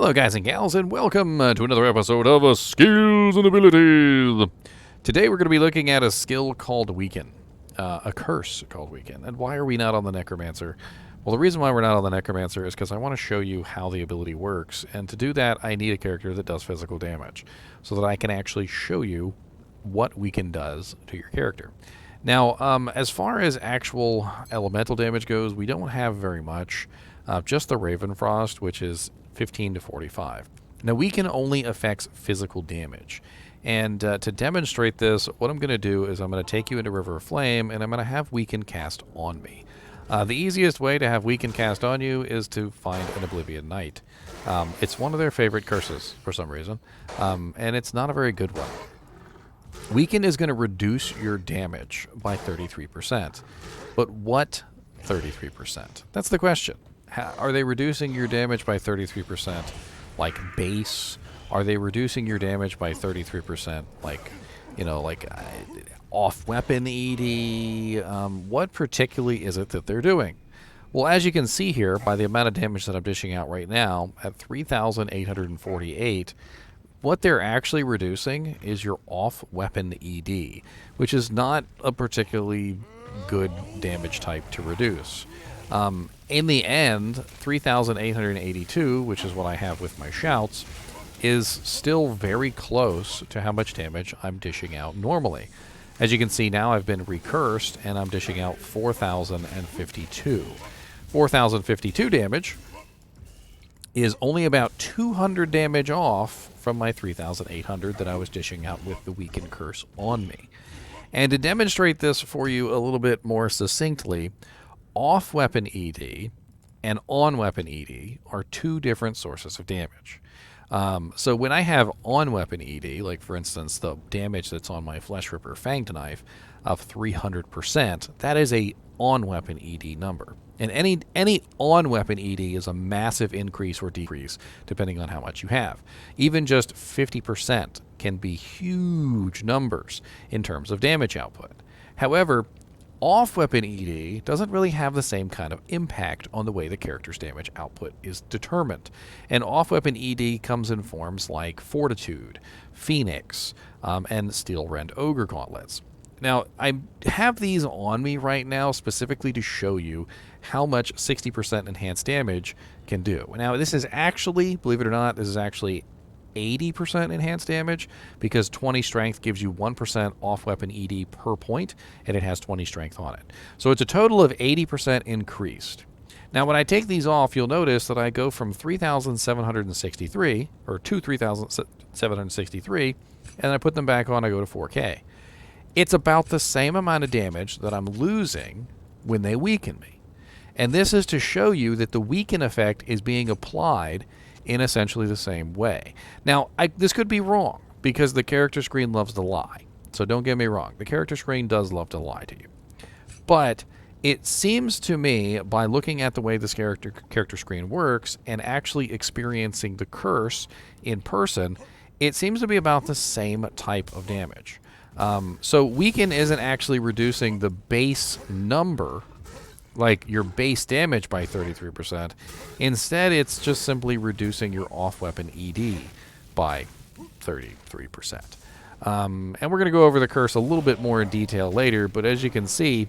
Hello guys and gals, and welcome to another episode of Skills and Abilities. Today we're going to be looking at a skill called Weaken, a curse called Weaken. And why are we not on the Necromancer? Well, the reason why we're not on the Necromancer is because I want to show you how the ability works, and to do that I need a character that does physical damage, so that I can actually show you what Weaken does to your character. Now, as far as actual elemental damage goes, we don't have very much. Just the Ravenfrost, which is 15 to 45. Now, Weaken only affects physical damage. And to demonstrate this, what I'm going to do is I'm going to take you into River of Flame, and I'm going to have Weaken cast on me. The easiest way to have Weaken cast on you is to find an Oblivion Knight. It's one of their favorite curses for some reason, and it's not a very good one. Weaken is going to reduce your damage by 33%. But what 33%? That's the question. Are they reducing your damage by 33% like base? Are they reducing your damage by 33% like, off-weapon ED? What particularly is it that they're doing? Well, as you can see here, by the amount of damage that I'm dishing out right now, at 3,848, what they're actually reducing is your off-weapon ED, which is not a particularly good damage type to reduce. In the end, 3,882, which is what I have with my shouts, is still very close to how much damage I'm dishing out normally. As you can see now, I've been recursed, and I'm dishing out 4,052. 4,052 damage is only about 200 damage off from my 3,800 that I was dishing out with the Weaken Curse on me. And to demonstrate this for you a little bit more succinctly, off-weapon ED and on-weapon ED are two different sources of damage. So when I have on-weapon ED, like for instance the damage that's on my Flesh Ripper Fanged Knife of 300%, that is a on-weapon ED number. And any on-weapon ED is a massive increase or decrease depending on how much you have. Even just 50% can be huge numbers in terms of damage output. However, off-weapon ED doesn't really have the same kind of impact on the way the character's damage output is determined. And off-weapon ED comes in forms like Fortitude, Phoenix, and Steel Rend Ogre Gauntlets. Now, I have these on me right now specifically to show you how much 60% enhanced damage can do. Now, this is actually, believe it or not, this is actually 80% enhanced damage, because 20 strength gives you 1% off-weapon ED per point, and it has 20 strength on it. So it's a total of 80% increased. Now, when I take these off, you'll notice that I go from 3,763, or to 3,763, and I put them back on, I go to 4K. It's about the same amount of damage that I'm losing when they weaken me. And this is to show you that the weaken effect is being applied in essentially the same way. Now, this could be wrong, because the character screen loves to lie. So don't get me wrong. The character screen does love to lie to you. But it seems to me, by looking at the way this character screen works and actually experiencing the curse in person, it seems to be about the same type of damage. So Weaken isn't actually reducing the base number, like your base damage, by 33%. Instead, it's just simply reducing your off-weapon ED by 33%. And we're going to go over the curse a little bit more in detail later, but as you can see,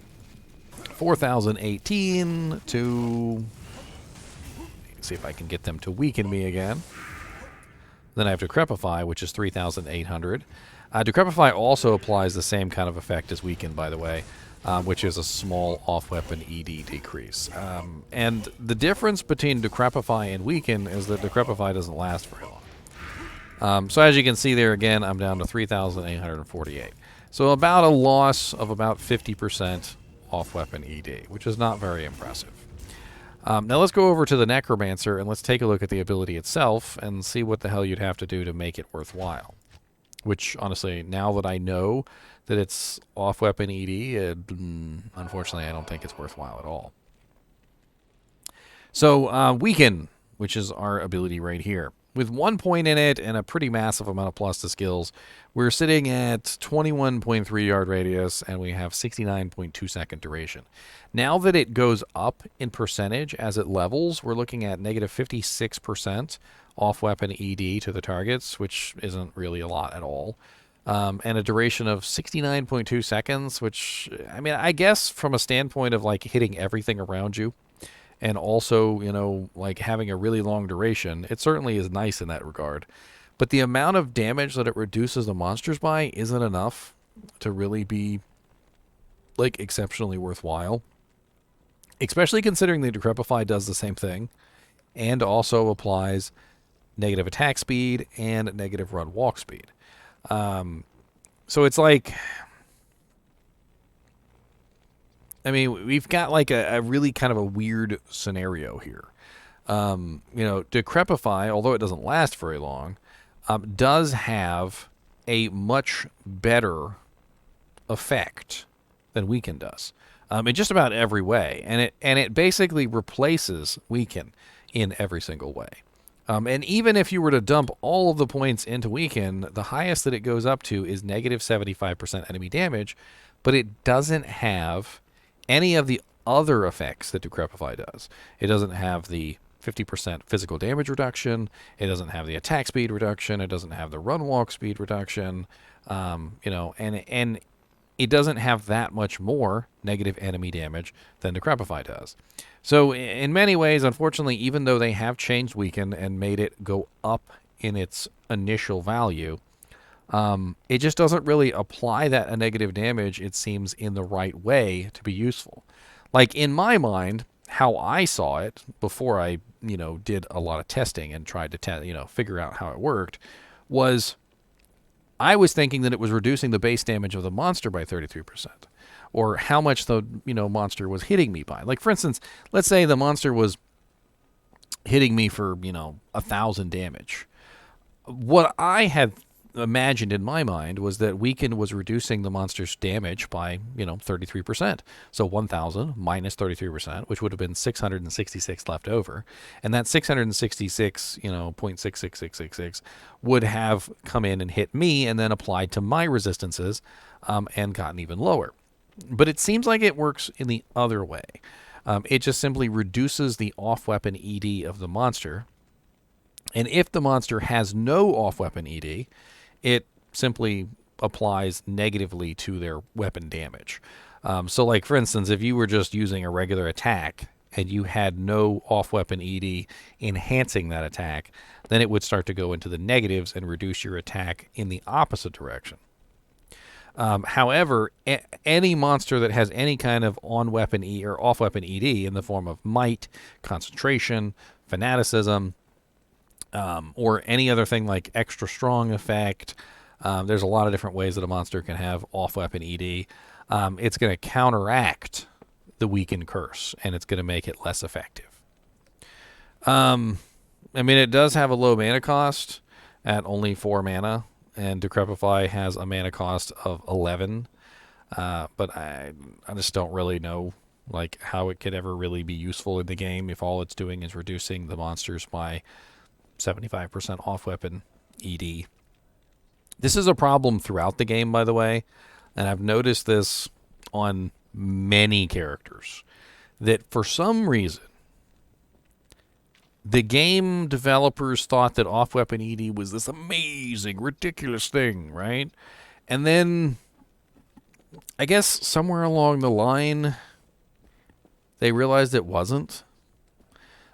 4,018 to... see if I can get them to weaken me again. Then I have Decrepify, which is 3,800. Decrepify also applies the same kind of effect as Weaken, by the way, which is a small off-weapon ED decrease. And the difference between Decrepify and Weaken is that Decrepify doesn't last very long. So as you can see there again, I'm down to 3,848. So about a loss of about 50% off-weapon ED, which is not very impressive. Now let's go over to the Necromancer and let's take a look at the ability itself and see what the hell you'd have to do to make it worthwhile. Which, honestly, now that I know that it's off-weapon ED, unfortunately, I don't think it's worthwhile at all. So, Weaken, which is our ability right here. With 1 point in it and a pretty massive amount of plus to skills, we're sitting at 21.3 yard radius, and we have 69.2 second duration. Now that it goes up in percentage as it levels, we're looking at negative 56% off-weapon ED to the targets, which isn't really a lot at all. And a duration of 69.2 seconds, which, I mean, I guess from a standpoint of like hitting everything around you and also, you know, like having a really long duration, it certainly is nice in that regard. But the amount of damage that it reduces the monsters by isn't enough to really be like exceptionally worthwhile. Especially considering the Decrepify does the same thing and also applies negative attack speed and negative run walk speed. So it's like, I mean, we've got like a really kind of a weird scenario here. You know, Decrepify, although it doesn't last very long, does have a much better effect than Weaken does, in just about every way, and it basically replaces Weaken in every single way. And even if you were to dump all of the points into Weaken, the highest that it goes up to is negative 75% enemy damage, but it doesn't have any of the other effects that Decrepify does. It doesn't have the 50% physical damage reduction. It doesn't have the attack speed reduction. It doesn't have the run walk speed reduction. You know, and it doesn't have that much more negative enemy damage than Decrepify does. So in many ways, unfortunately, even though they have changed Weaken and made it go up in its initial value, it just doesn't really apply that negative damage, it seems, in the right way to be useful. Like, in my mind, how I saw it before I, you know, did a lot of testing and tried to, figure out how it worked, was I was thinking that it was reducing the base damage of the monster by 33%, or how much the, monster was hitting me by. Like, for instance, let's say the monster was hitting me for, 1,000 damage. What I had imagined in my mind was that Weaken was reducing the monster's damage by, 33%. So 1,000 minus 33%, which would have been 666 left over. And that 666, 0.66666 would have come in and hit me and then applied to my resistances and gotten even lower. But it seems like it works in the other way. It just simply reduces the off-weapon ED of the monster. And if the monster has no off-weapon ED, it simply applies negatively to their weapon damage. So, like, for instance, if you were just using a regular attack and you had no off-weapon ED enhancing that attack, then it would start to go into the negatives and reduce your attack in the opposite direction. However, any monster that has any kind of on-weapon E or off-weapon ED in the form of might, concentration, fanaticism, or any other thing like extra strong effect. There's a lot of different ways that a monster can have off-weapon ED. It's going to counteract the Weaken curse, and it's going to make it less effective. I mean, it does have a low mana cost at only 4 mana, and Decrepify has a mana cost of 11. But I just don't really know like how it could ever really be useful in the game if all it's doing is reducing the monsters by 75% off-weapon ED. This is a problem throughout the game, by the way, and I've noticed this on many characters, that for some reason, the game developers thought that off-weapon ED was this amazing, ridiculous thing, right? And then, I guess somewhere along the line, they realized it wasn't.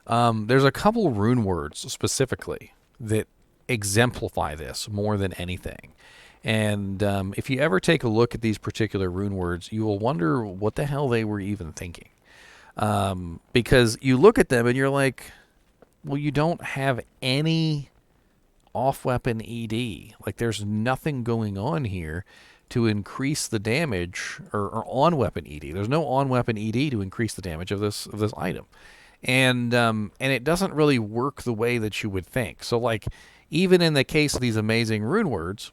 There's a couple rune words specifically that exemplify this more than anything. And if you ever take a look at these particular rune words, you will wonder what the hell they were even thinking. Because you look at them and you're like, well, you don't have any off-weapon ED. Like, there's nothing going on here to increase the damage, or on-weapon ED. There's no on-weapon ED to increase the damage of this item. And it doesn't really work the way that you would think. So, like, even in the case of these amazing rune words,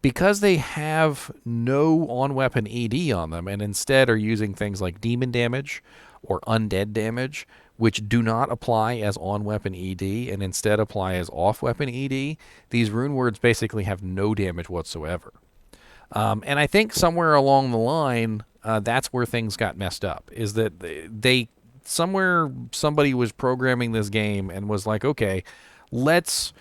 because they have no on-weapon ED on them, and instead are using things like demon damage or undead damage, which do not apply as on-weapon ED and instead apply as off-weapon ED, these rune words basically have no damage whatsoever. And I think somewhere along the line, that's where things got messed up, is that they somewhere somebody was programming this game and was like, okay, let's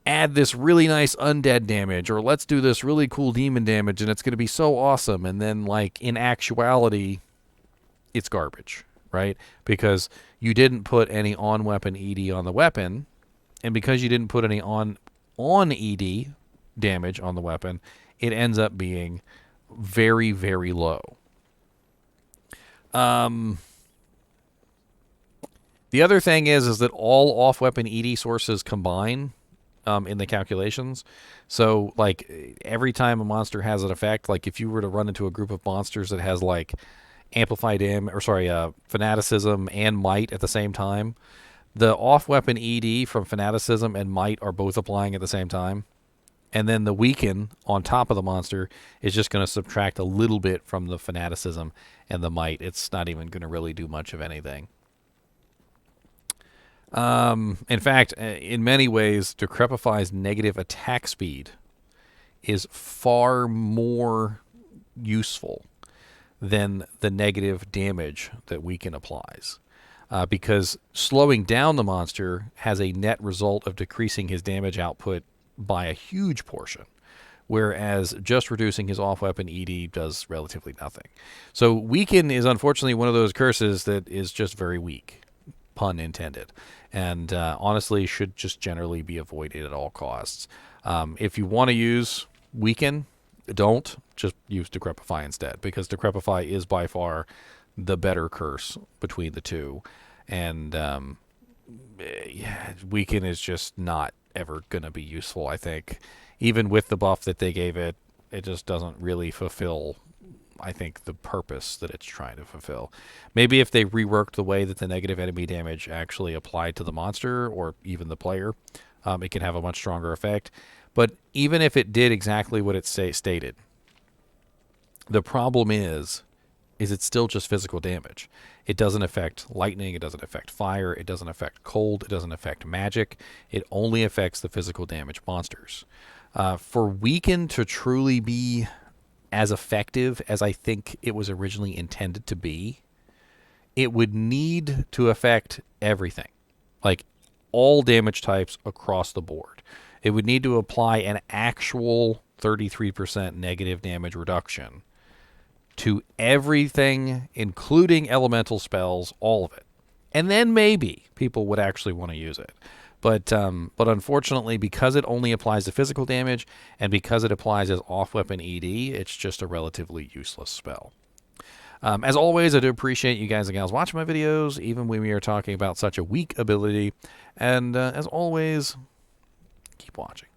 add this really nice undead damage, or let's do this really cool demon damage, and it's going to be so awesome. And then, like, in actuality, it's garbage, right? Because you didn't put any on-weapon ED on the weapon, and because you didn't put any on ED damage on the weapon, it ends up being very, very low. The other thing is that all off-weapon ED sources combine in the calculations. So, like, every time a monster has an effect, like if you were to run into a group of monsters that has, like, fanaticism and might at the same time, the off-weapon ED from fanaticism and might are both applying at the same time. And then the weaken on top of the monster is just going to subtract a little bit from the fanaticism and the might. It's not even going to really do much of anything. In fact, in many ways, Decrepify's negative attack speed is far more useful than the negative damage that Weaken applies. Because slowing down the monster has a net result of decreasing his damage output by a huge portion, whereas just reducing his off-weapon ED does relatively nothing. So Weaken is unfortunately one of those curses that is just very weak, pun intended, and honestly should just generally be avoided at all costs. If you want to use Weaken, don't. Just use Decrepify instead, because Decrepify is by far the better curse between the two, and Weaken is just not ever going to be useful, I think. Even with the buff that they gave it, it just doesn't really fulfill, I think, the purpose that it's trying to fulfill. Maybe if they reworked the way that the negative enemy damage actually applied to the monster or even the player, it can have a much stronger effect. But even if it did exactly what it stated, the problem is it's still just physical damage. It doesn't affect lightning, it doesn't affect fire, it doesn't affect cold, it doesn't affect magic. It only affects the physical damage monsters. For Weaken to truly be as effective as I think it was originally intended to be, it would need to affect everything. Like, all damage types across the board. It would need to apply an actual 33% negative damage reduction to everything, including elemental spells, all of it. And then maybe people would actually want to use it. But unfortunately, because it only applies to physical damage, and because it applies as off-weapon ED, it's just a relatively useless spell. As always, I do appreciate you guys and gals watching my videos, even when we are talking about such a weak ability. And as always, keep watching.